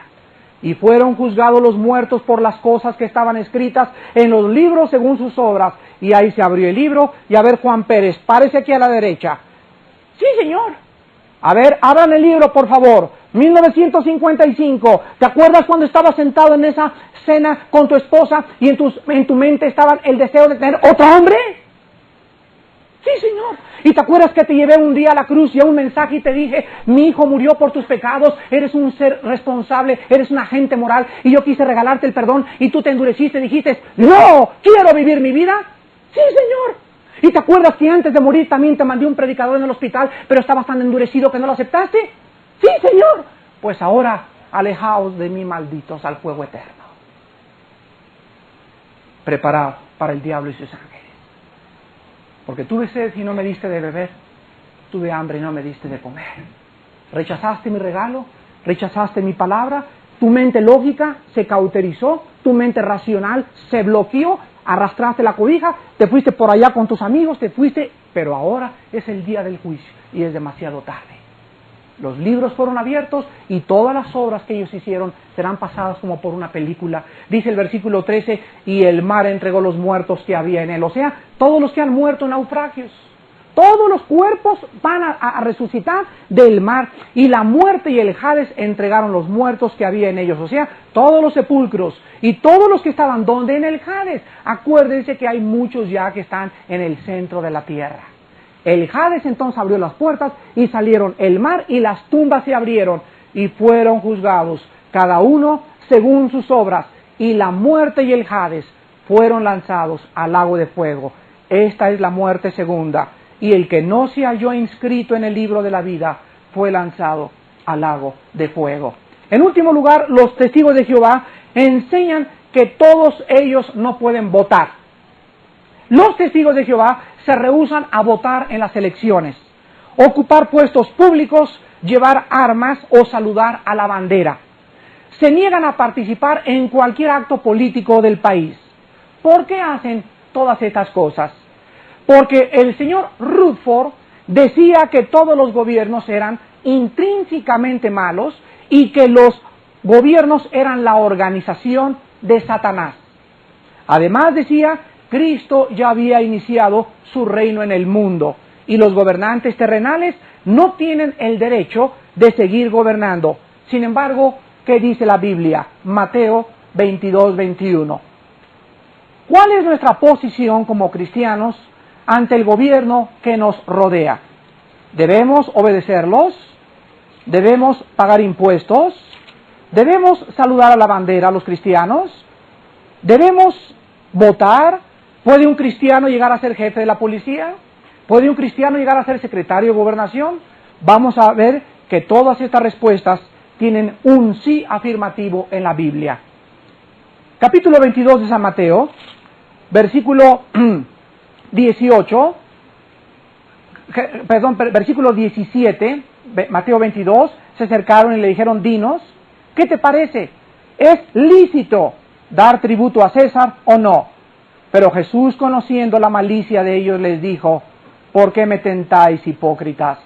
Y fueron juzgados los muertos por las cosas que estaban escritas en los libros según sus obras. Y ahí se abrió el libro. Y a ver, Juan Pérez, párese aquí a la derecha. Sí, señor. A ver, abran el libro, por favor. 1955. ¿Te acuerdas cuando estabas sentado en esa cena con tu esposa y en tu mente estaba el deseo de tener otro hombre? Sí, señor. ¿Y te acuerdas que te llevé un día a la cruz y a un mensaje y te dije, mi hijo murió por tus pecados, eres un ser responsable, eres un agente moral, y yo quise regalarte el perdón y tú te endureciste y dijiste, no, quiero vivir mi vida? Sí, señor. ¿Y te acuerdas que antes de morir también te mandé un predicador en el hospital, pero estabas tan endurecido que no lo aceptaste? Sí, señor. Pues ahora, alejaos de mí, malditos, al fuego eterno, preparado para el diablo y sus ángeles. Porque tuve sed y no me diste de beber, tuve hambre y no me diste de comer. Rechazaste mi regalo, rechazaste mi palabra, tu mente lógica se cauterizó, tu mente racional se bloqueó, arrastraste la cobija, te fuiste por allá con tus amigos, te fuiste, pero ahora es el día del juicio y es demasiado tarde. Los libros fueron abiertos y todas las obras que ellos hicieron serán pasadas como por una película. Dice el versículo 13, y el mar entregó los muertos que había en él. O sea, todos los que han muerto en naufragios. Todos los cuerpos van a resucitar del mar. Y la muerte y el Hades entregaron los muertos que había en ellos. O sea, todos los sepulcros y todos los que estaban donde en el Hades. Acuérdense que hay muchos ya que están en el centro de la tierra. El Hades entonces abrió las puertas y salieron el mar y las tumbas se abrieron y fueron juzgados, cada uno según sus obras, y la muerte y el Hades fueron lanzados al lago de fuego. Esta es la muerte segunda, y el que no se halló inscrito en el libro de la vida fue lanzado al lago de fuego. En último lugar, los testigos de Jehová enseñan que todos ellos no pueden votar. Los testigos de Jehová se rehúsan a votar en las elecciones, ocupar puestos públicos, llevar armas o saludar a la bandera. Se niegan a participar en cualquier acto político del país. ¿Por qué hacen todas estas cosas? Porque el señor Rutherford decía que todos los gobiernos eran intrínsecamente malos y que los gobiernos eran la organización de Satanás. Además decía, Cristo ya había iniciado su reino en el mundo y los gobernantes terrenales no tienen el derecho de seguir gobernando. Sin embargo, ¿qué dice la Biblia? Mateo 22, 21. ¿Cuál es nuestra posición como cristianos ante el gobierno que nos rodea? ¿Debemos obedecerlos? ¿Debemos pagar impuestos? ¿Debemos saludar a la bandera a los cristianos? ¿Debemos votar? ¿Puede un cristiano llegar a ser jefe de la policía? ¿Puede un cristiano llegar a ser secretario de gobernación? Vamos a ver que todas estas respuestas tienen un sí afirmativo en la Biblia. Capítulo 22 de San Mateo, versículo 18, versículo 17, Mateo 22, se acercaron y le dijeron, dinos, ¿qué te parece? ¿Es lícito dar tributo a César o no? Pero Jesús, conociendo la malicia de ellos, les dijo, ¿por qué me tentáis, hipócritas?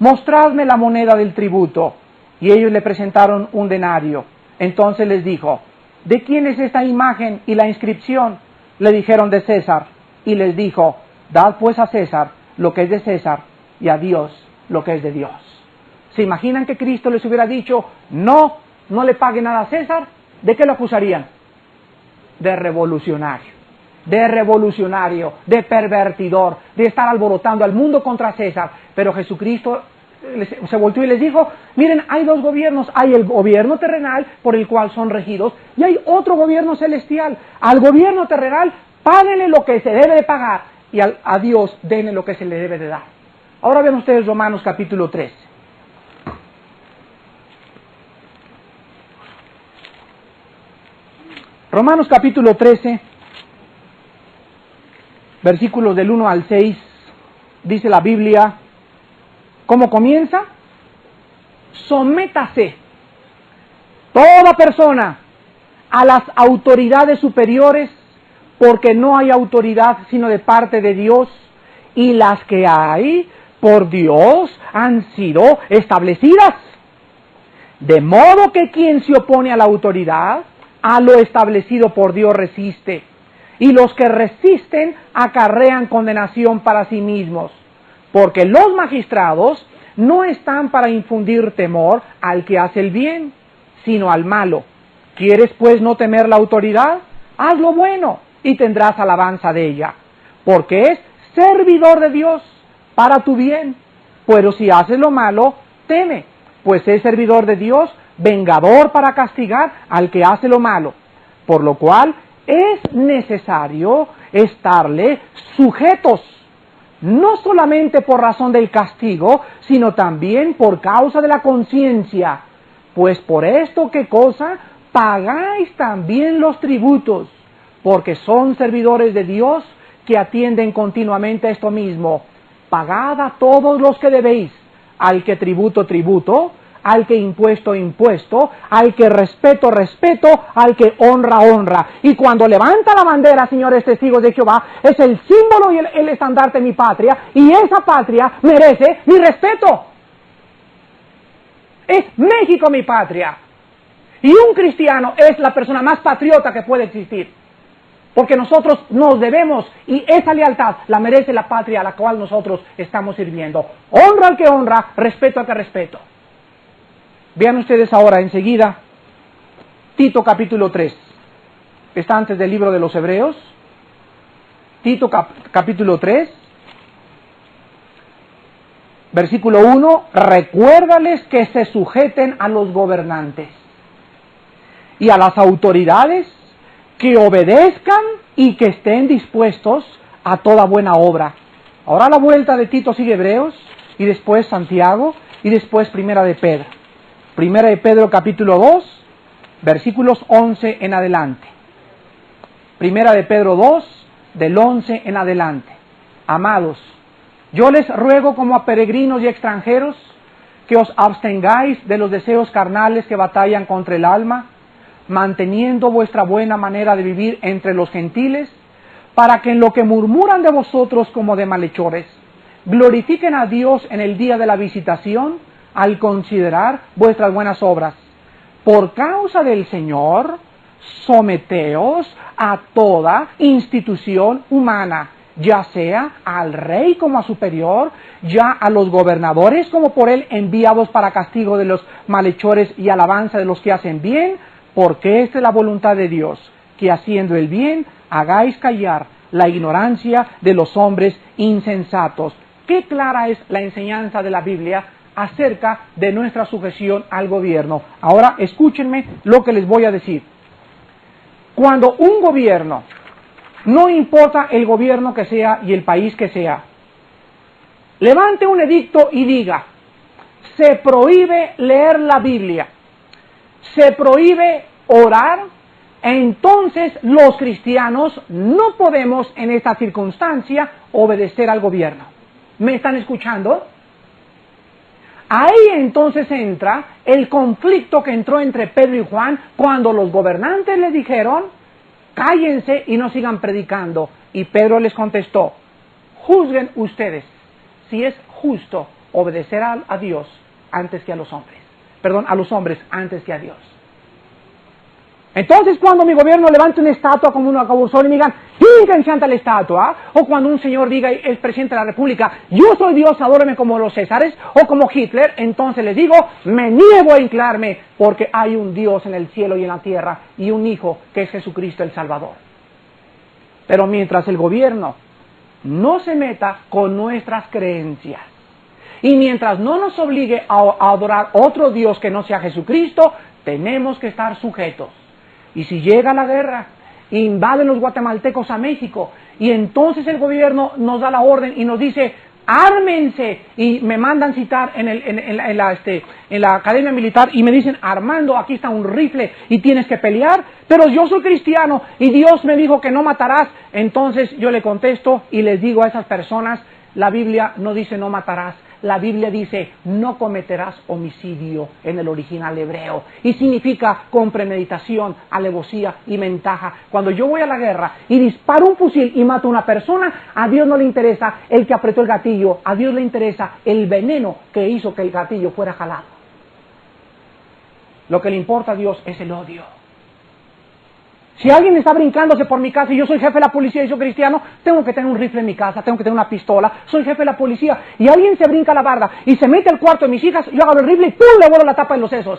Mostradme la moneda del tributo. Y ellos le presentaron un denario. Entonces les dijo, ¿de quién es esta imagen y la inscripción? Le dijeron, de César. Y les dijo, dad pues a César lo que es de César y a Dios lo que es de Dios. ¿Se imaginan que Cristo les hubiera dicho, no le paguen nada a César? ¿De qué lo acusarían? De revolucionario, de pervertidor, de estar alborotando al mundo contra César. Pero Jesucristo se volteó y les dijo, miren, hay dos gobiernos, hay el gobierno terrenal por el cual son regidos y hay otro gobierno celestial. Al gobierno terrenal, páguenle lo que se debe de pagar y a Dios denle lo que se le debe de dar. Ahora vean ustedes Romanos capítulo 3. Romanos capítulo 13, versículos del 1 al 6, dice la Biblia, ¿cómo comienza? Sométase toda persona a las autoridades superiores, porque no hay autoridad sino de parte de Dios, y las que hay por Dios han sido establecidas. De modo que quien se opone a la autoridad, a lo establecido por Dios resiste, y los que resisten acarrean condenación para sí mismos, porque los magistrados no están para infundir temor al que hace el bien, sino al malo. ¿Quieres pues no temer la autoridad? Haz lo bueno y tendrás alabanza de ella, porque es servidor de Dios para tu bien. Pero si haces lo malo, teme, pues es servidor de Dios, vengador para castigar al que hace lo malo, por lo cual es necesario estarle sujetos, no solamente por razón del castigo, sino también por causa de la conciencia, pues por esto, ¿qué cosa? Pagáis también los tributos, porque son servidores de Dios que atienden continuamente a esto mismo. Pagad a todos los que debéis, al que tributo, tributo, al que impuesto, impuesto, al que respeto, respeto, al que honra, honra. Y cuando levanta la bandera, señores testigos de Jehová, es el símbolo y el estandarte de mi patria, y esa patria merece mi respeto. Es México mi patria. Y un cristiano es la persona más patriota que puede existir. Porque nosotros nos debemos, y esa lealtad la merece la patria a la cual nosotros estamos sirviendo. Honra al que honra, respeto al que respeto. Vean ustedes ahora enseguida Tito capítulo 3. Está antes del libro de los Hebreos. Tito capítulo 3. Versículo 1. Recuérdales que se sujeten a los gobernantes y a las autoridades, que obedezcan y que estén dispuestos a toda buena obra. Ahora a la vuelta de Tito sigue Hebreos, y después Santiago, y después Primera de Pedro. Primera de Pedro capítulo 2, versículos 11 en adelante. Primera de Pedro 2, del 11 en adelante. Amados, yo les ruego como a peregrinos y extranjeros que os abstengáis de los deseos carnales que batallan contra el alma, manteniendo vuestra buena manera de vivir entre los gentiles, para que en lo que murmuran de vosotros como de malhechores, glorifiquen a Dios en el día de la visitación, al considerar vuestras buenas obras. Por causa del Señor, someteos a toda institución humana, ya sea al rey como a superior, ya a los gobernadores como por él enviados para castigo de los malhechores y alabanza de los que hacen bien, porque esta es la voluntad de Dios, que haciendo el bien hagáis callar la ignorancia de los hombres insensatos. Qué clara es la enseñanza de la Biblia acerca de nuestra sujeción al gobierno. Ahora escúchenme lo que les voy a decir. Cuando un gobierno, no importa el gobierno que sea y el país que sea, levante un edicto y diga, se prohíbe leer la Biblia, se prohíbe orar, entonces los cristianos no podemos en esta circunstancia obedecer al gobierno. ¿Me están escuchando? Ahí entonces entra el conflicto que entró entre Pedro y Juan cuando los gobernantes les dijeron, cállense y no sigan predicando. Y Pedro les contestó, juzguen ustedes si es justo obedecer a Dios antes que a los hombres. Perdón, a los hombres antes que a Dios. Entonces cuando mi gobierno levante una estatua como una cabuzón y me digan, ¡hínquense ante la estatua! O cuando un señor diga, el presidente de la república, yo soy Dios, adóreme como los Césares, o como Hitler, entonces les digo, me niego a inclinarme, porque hay un Dios en el cielo y en la tierra, y un Hijo que es Jesucristo el Salvador. Pero mientras el gobierno no se meta con nuestras creencias, y mientras no nos obligue a adorar otro Dios que no sea Jesucristo, tenemos que estar sujetos. Y si llega la guerra, invaden los guatemaltecos a México, y entonces el gobierno nos da la orden y nos dice, ármense, y me mandan citar en la academia militar, y me dicen, Armando, aquí está un rifle, y tienes que pelear, pero yo soy cristiano, y Dios me dijo que no matarás, entonces yo le contesto, y les digo a esas personas, la Biblia no dice no matarás, la Biblia dice no cometerás homicidio en el original hebreo, y significa con premeditación, alevosía y ventaja. Cuando yo voy a la guerra y disparo un fusil y mato a una persona, a Dios no le interesa el que apretó el gatillo, a Dios le interesa el veneno que hizo que el gatillo fuera jalado. Lo que le importa a Dios es el odio. Si alguien está brincándose por mi casa y yo soy jefe de la policía y soy cristiano, tengo que tener un rifle en mi casa, tengo que tener una pistola, soy jefe de la policía, y alguien se brinca la barda y se mete al cuarto de mis hijas, yo agarro el rifle y ¡pum! Le vuelo la tapa de los sesos.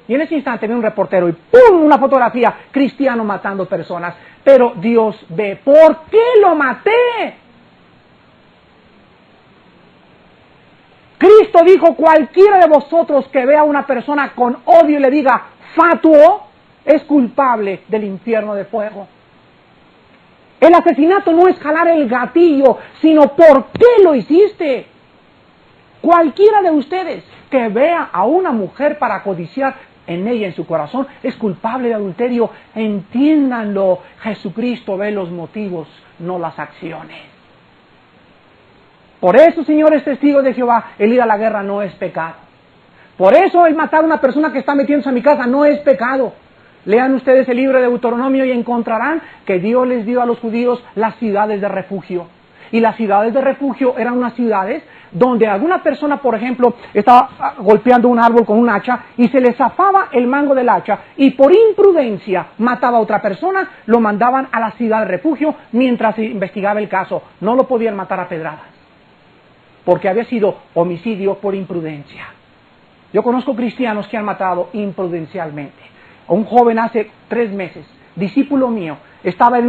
Y en ese instante viene un reportero y ¡pum! Una fotografía, cristiano matando personas. Pero Dios ve, ¿por qué lo maté? Cristo dijo, cualquiera de vosotros que vea a una persona con odio y le diga, fatuo, es culpable del infierno de fuego. El asesinato no es jalar el gatillo, sino ¿por qué lo hiciste? Cualquiera de ustedes que vea a una mujer para codiciar en ella, en su corazón, es culpable de adulterio. Entiéndanlo, Jesucristo ve los motivos, no las acciones. Por eso, señores testigos de Jehová, el ir a la guerra no es pecado. Por eso el matar a una persona que está metiéndose en mi casa no es pecado. Lean ustedes el libro de Deuteronomio y encontrarán que Dios les dio a los judíos las ciudades de refugio. Y las ciudades de refugio eran unas ciudades donde alguna persona, por ejemplo, estaba golpeando un árbol con un hacha y se le zafaba el mango del hacha y por imprudencia mataba a otra persona, lo mandaban a la ciudad de refugio mientras se investigaba el caso. No lo podían matar a pedradas, porque había sido homicidio por imprudencia. Yo conozco cristianos que han matado imprudencialmente. Un joven hace 3 meses, discípulo mío, estaba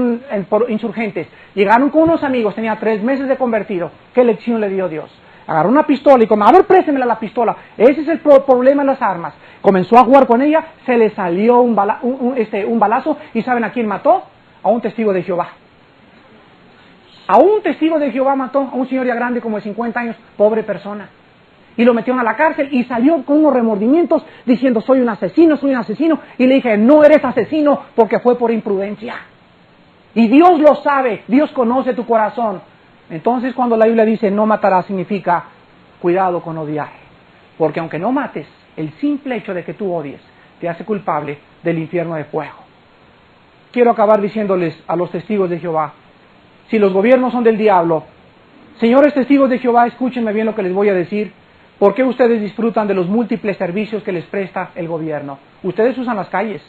por Insurgentes, llegaron con unos amigos, tenía 3 meses de convertido. ¿Qué lección le dio Dios? Agarró una pistola y como, a ver, préstemela la pistola. Ese es el problema de las armas. Comenzó a jugar con ella, se le salió un balazo, y ¿saben a quién mató? A un testigo de Jehová. A un testigo de Jehová mató, a un señor ya grande como de 50 años, pobre persona. y lo metieron a la cárcel y salió con unos remordimientos diciendo soy un asesino, y le dije no eres asesino porque fue por imprudencia. Y Dios lo sabe, Dios conoce tu corazón. Entonces cuando la Biblia dice no matarás significa cuidado con odiar, porque aunque no mates, el simple hecho de que tú odies te hace culpable del infierno de fuego. Quiero acabar diciéndoles a los testigos de Jehová, si los gobiernos son del diablo, señores testigos de Jehová, escúchenme bien lo que les voy a decir. ¿Por qué ustedes disfrutan de los múltiples servicios que les presta el gobierno? Ustedes usan las calles,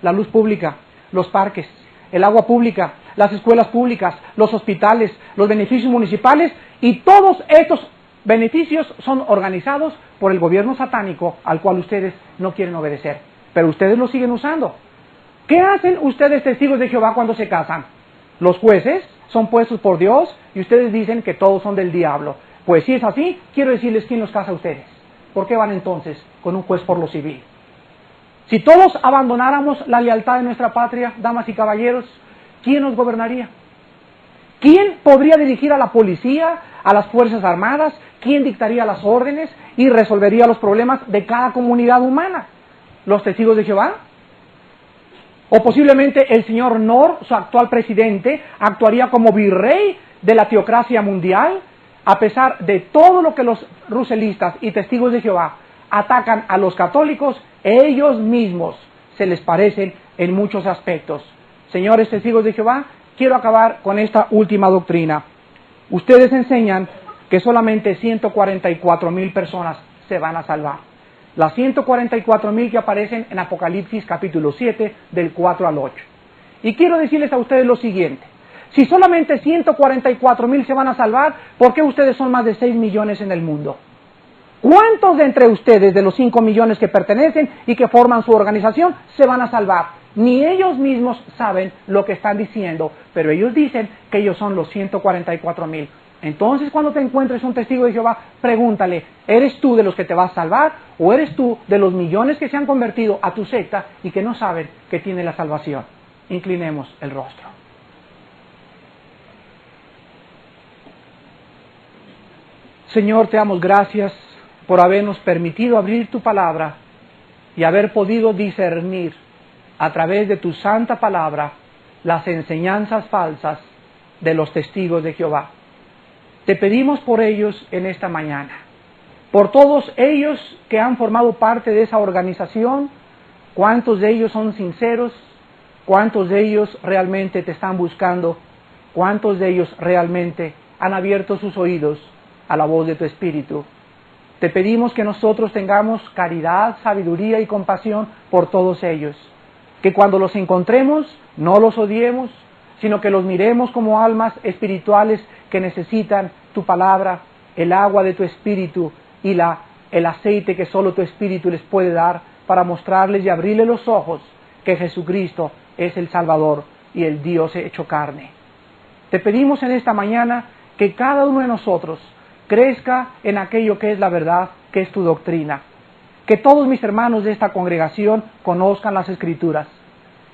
la luz pública, los parques, el agua pública, las escuelas públicas, los hospitales, los beneficios municipales, y todos estos beneficios son organizados por el gobierno satánico al cual ustedes no quieren obedecer, pero ustedes lo siguen usando. ¿Qué hacen ustedes testigos de Jehová cuando se casan? Los jueces son puestos por Dios y ustedes dicen que todos son del diablo. Pues si es así, quiero decirles quién los casa a ustedes. ¿Por qué van entonces con un juez por lo civil? Si todos abandonáramos la lealtad de nuestra patria, damas y caballeros, ¿quién nos gobernaría? ¿Quién podría dirigir a la policía, a las fuerzas armadas? ¿Quién dictaría las órdenes y resolvería los problemas de cada comunidad humana? ¿Los testigos de Jehová? O posiblemente el señor Nor, su actual presidente, actuaría como virrey de la teocracia mundial, a pesar de todo lo que los ruselistas y testigos de Jehová atacan a los católicos, ellos mismos se les parecen en muchos aspectos. Señores testigos de Jehová, quiero acabar con esta última doctrina. Ustedes enseñan que solamente 144,000 personas se van a salvar. Las 144,000 que aparecen en Apocalipsis capítulo 7, del 4 al 8. Y quiero decirles a ustedes lo siguiente. Si solamente 144,000 se van a salvar, ¿por qué ustedes son más de 6 millones en el mundo? ¿Cuántos de entre ustedes, de los 5 millones que pertenecen y que forman su organización, se van a salvar? Ni ellos mismos saben lo que están diciendo, pero ellos dicen que ellos son los 144,000. Entonces, cuando te encuentres un testigo de Jehová, pregúntale, ¿eres tú de los que te vas a salvar o eres tú de los millones que se han convertido a tu secta y que no saben que tiene la salvación? Inclinemos el rostro. Señor, te damos gracias por habernos permitido abrir tu palabra y haber podido discernir a través de tu santa palabra las enseñanzas falsas de los testigos de Jehová. Te pedimos por ellos en esta mañana, por todos ellos que han formado parte de esa organización, cuántos de ellos son sinceros, cuántos de ellos realmente te están buscando, cuántos de ellos realmente han abierto sus oídos a la voz de tu Espíritu. Te pedimos que nosotros tengamos caridad, sabiduría y compasión por todos ellos, que cuando los encontremos no los odiemos, sino que los miremos como almas espirituales que necesitan tu palabra, el agua de tu Espíritu y el aceite que solo tu Espíritu les puede dar para mostrarles y abrirles los ojos que Jesucristo es el Salvador y el Dios hecho carne. Te pedimos en esta mañana que cada uno de nosotros crezca en aquello que es la verdad, que es tu doctrina. Que todos mis hermanos de esta congregación conozcan las Escrituras,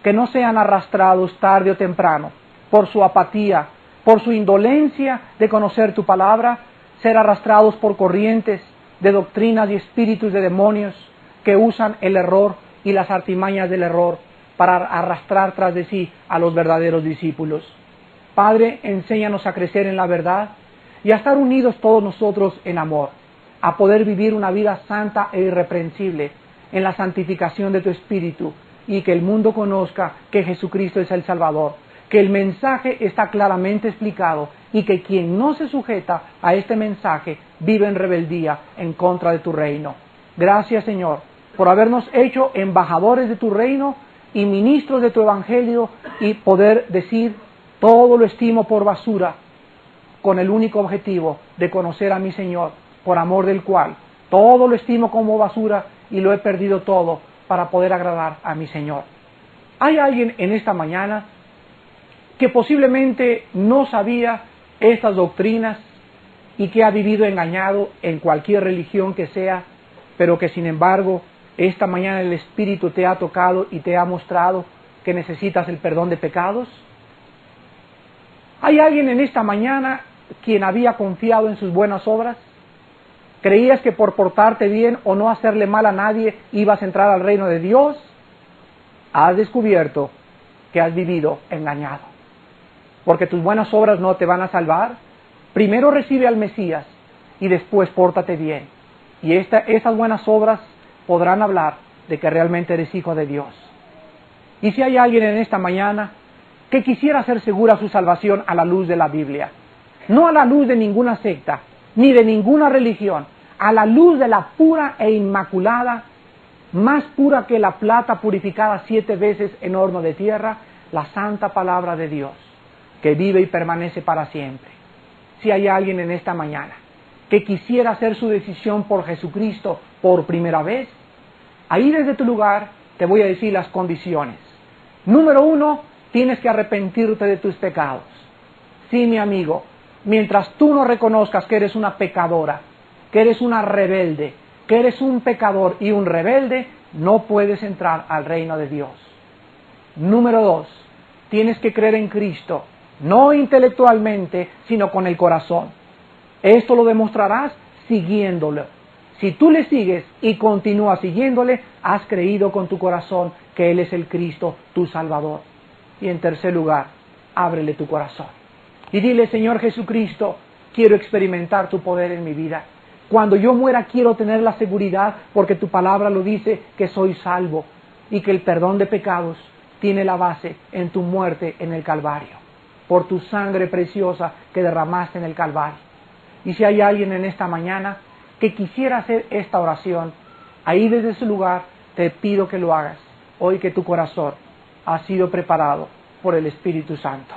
que no sean arrastrados tarde o temprano por su apatía, por su indolencia de conocer tu palabra, ser arrastrados por corrientes de doctrinas y espíritus de demonios que usan el error y las artimañas del error para arrastrar tras de sí a los verdaderos discípulos. Padre, enséñanos a crecer en la verdad y a estar unidos todos nosotros en amor, a poder vivir una vida santa e irreprensible en la santificación de tu Espíritu y que el mundo conozca que Jesucristo es el Salvador, que el mensaje está claramente explicado y que quien no se sujeta a este mensaje vive en rebeldía en contra de tu reino. Gracias, Señor, por habernos hecho embajadores de tu reino y ministros de tu evangelio y poder decir todo lo estimo por basura con el único objetivo de conocer a mi Señor, por amor del cual todo lo estimo como basura y lo he perdido todo para poder agradar a mi Señor. ¿Hay alguien en esta mañana que posiblemente no sabía estas doctrinas y que ha vivido engañado en cualquier religión que sea, pero que sin embargo esta mañana el Espíritu te ha tocado y te ha mostrado que necesitas el perdón de pecados? ¿Hay alguien en esta mañana quien había confiado en sus buenas obras? ¿Creías que por portarte bien o no hacerle mal a nadie ibas a entrar al reino de Dios? Has descubierto que has vivido engañado. Porque tus buenas obras no te van a salvar. Primero recibe al Mesías y después pórtate bien. Y esas buenas obras podrán hablar de que realmente eres hijo de Dios. Y si hay alguien en esta mañana que quisiera hacer segura su salvación a la luz de la Biblia, no a la luz de ninguna secta, ni de ninguna religión, a la luz de la pura e inmaculada, más pura que la plata purificada 7 veces en horno de tierra, la santa palabra de Dios, que vive y permanece para siempre. Si hay alguien en esta mañana que quisiera hacer su decisión por Jesucristo por primera vez, ahí desde tu lugar te voy a decir las condiciones. Número 1, tienes que arrepentirte de tus pecados. Sí, mi amigo, mientras tú no reconozcas que eres una pecadora, que eres una rebelde, que eres un pecador y un rebelde, no puedes entrar al reino de Dios. Número 2, tienes que creer en Cristo, no intelectualmente, sino con el corazón. Esto lo demostrarás siguiéndolo. Si tú le sigues y continúas siguiéndole, has creído con tu corazón que Él es el Cristo, tu Salvador. Y en tercer lugar, ábrele tu corazón. Y dile, Señor Jesucristo, quiero experimentar tu poder en mi vida. Cuando yo muera quiero tener la seguridad, porque tu palabra lo dice, que soy salvo y que el perdón de pecados tiene la base en tu muerte en el Calvario, por tu sangre preciosa que derramaste en el Calvario. Y si hay alguien en esta mañana que quisiera hacer esta oración, ahí desde su lugar te pido que lo hagas, hoy que tu corazón ha sido preparado por el Espíritu Santo.